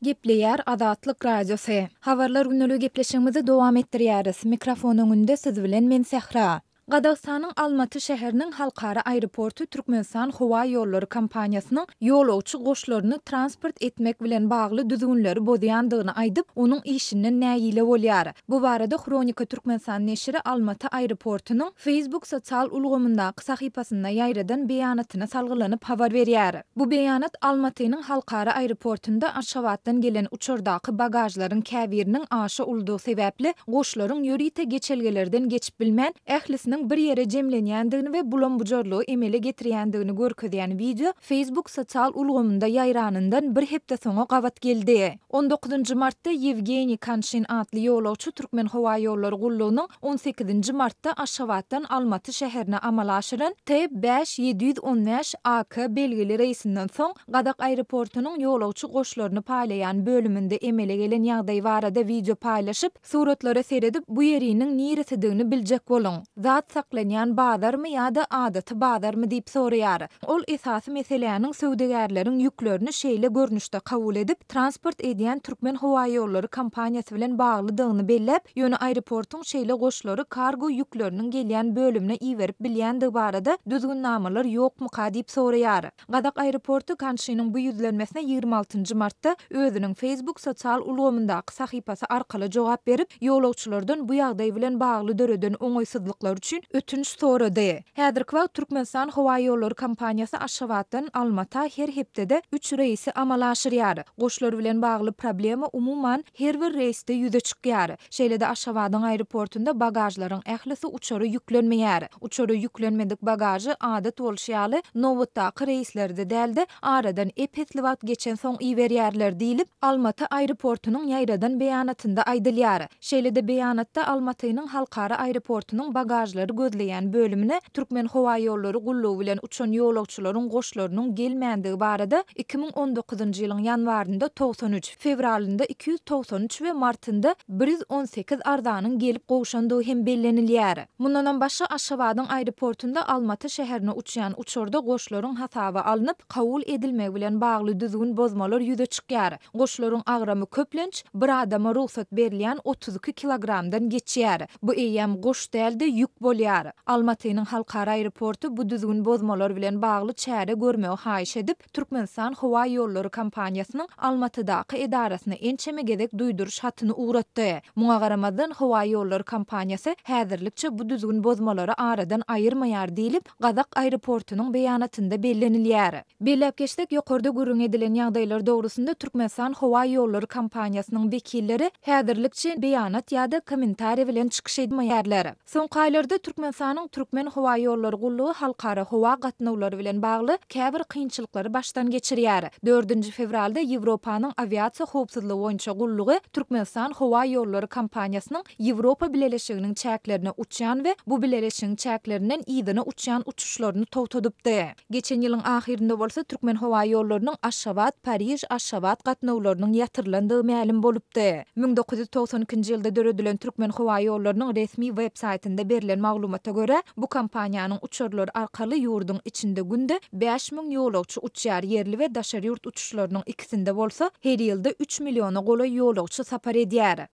Gepleýär Azatlyk radiosu. Habarlar günnälik gepleşigimizi dowam etdirýäris. Mikrofon öňünde siz bilen men Sähra. Gazagstanyň Almaty şäheriniň halkara aeroportu Türkmenistan Howa ýollary kompaniýasynyň ýolawçy goşlaryny transport etmek bilen bagly düzgünleri bozýandygyny aýdyp, onuň işinden näýile bolýar. Bu barada Kronika Türkmenistan neşri Almaty aeroportunyň Facebook sosial ulgamynda sahypasynda ýaýradan beýanatyna salgylanyp habar berýär. Bu beýanat Almatynyň halkara aeroportunda Aşgabatdan gelen uçurdaky bagajlaryň käbiriniň aşy uldugy sebäpli goşlaryň ýörite geçelgelerden geçip bilmän ählisiniň bir ýere jemlenýändigini we bulanbujarlygy emele getirýändigini görkezýän video Facebook sosial ulgamynda ýaýranyndan bir hepde soňa gabat geldi. 19 martda Yevgeniy Kanshin atly ýolawçy Türkmen Howa ýollary gullugynyň 18 martda Aşgabatdan Almaty şäherine amal aşyran T5715 AK belgili reýsinden soň Gadak aeroportunyň ýolawçy goşlaryny paýlaýan bölüminde emele gelen ýagdaý barada video paýlaşyp, suratlara seredip bu ýeriniň niresidigini biljek boluň. Zat saklanýan bazarmy ýa-da adaty bazarmy diýip soraýar. Ol esasy meseleniň söwdegärleriň ýüklerini şeýle görnüşde kabul edip, transport edýän Türkmen Howa ýollary kompaniýasy bilen baglydygyny belläp, ýöne aeroportuň şeýle goşlary kargo ýükleriniň gelýän bölümine iýerip bilýändigi barada düzgün namalar ýokmy ka diýip soraýar. Gadak aeroportu Kanşynyň bu ýüzlenmesine 26 martda özüniň Facebook sosial ulgamyndaky sahypasy arkaly jogap berip, ýolawçylardan bu ýagdaý bilen bagly döreden oňaýsyzlyklar üçin ötünç sorady. Häzirki wagt Türkmenistan Howa ýollary kompaniýasy Aşgabatdan Almaty her hepdede 3 reýsi amal aşyrýar. Goşlar bilen bagly problema umuman her bir reýsde ýüze çykýar. Şeýle-de Aşgabatdan aeroportunda bagajlaryň ählisi uçary ýüklenmeýär. Uçary ýüklenmedik bagajy adat bolşýaly nowatdaky reýslerde däldi, aradan epetli wagt geçen soň iýerýärler diýilip, Almaty aeroportunyň ýaýradan beýanatynda aýdylýar. Şeýle-de beýanatda Almatynyň halkara aeroportunyň bagajlary gözleýän bölümine Türkmen Howa ýollary gullugy bilen uçan ýolawçylaryň goşlarynyň gelmändigi barada 2019 ýylyň ýanwarynda 93, fevralynda 293 we martynda 118 ardanyň gelip gowşandygy hem bellenilýär. Mundan başga Aşgabatdan aeroportunda Almaty şäherine uçýan uçurda goşlaryň hasaby alınıp, kabul edilmegi bilen bagly düzgün bozmalar ýüze çykýar. Goşlaryň agramy köplenç, bir adama ruhsat berilýän 32 kilogramdan geçýär. Bu eýem goş däldi, ýük bolýar. Almatynyň halkara aeroportu bu düzgün bozmalar bilen bagly çäre görmegi haýyş edip, Türkmenistan Howa ýollary kompaniýasynyň Almatydaky edarasyna ençeme gedek duýduruş hatyny uğratdy. Muňa garamazdan Howa ýollary kompaniýasy häzirlikçe bu düzgün bozmalary aradan aýyrmaýar diýilip, Gadak aeroportunyň beýanatynda bellenilýär. Belläp geçdik, ýokarda görüň edilen ýagdaýlar dogrusynda Türkmenistan Howa ýollary kompaniýasynyň wekilleri häzirlikçe beýanat ýa-da kommentariýa bilen çykyş edýärler. Soňky aýlarda Türkmenistanyň Türkmen Howa ýollary gullugy halkara howa gatnawlary bilen bagly käbir kynçylyklary başdan geçirýär. 4 fevralda Ýewropanyň aviasiýa howpsuzlygy boýunça gullugy Türkmenistan Howa ýollary kompaniýasynyň Ýewropa bileleşiginiň çäklerine uçýan we bu bileleşigiň çäklerinden ýygyna uçýan uçuşlaryny togtadypdy. Geçen ýylyň ahirinde bolsa Türkmen Howa ýollarynyň Aşgabat, Parij, Aşgabat gatnawlarynyň ýatyrlandygy ma'lum bolupdy. 1992 ýylda döredilen Türkmen Howa ýollarynyň resmi web saytynda berilen maglumata görä, bu kompaniýanyň uçurlary arkaly ýurduň içinde günde 5000 ýolawçy uçýar, yerli we daşary ýurt uçuşlarynyň ikisinde bolsa her ýylda 3 milliona goly ýolawçy sapar edýär.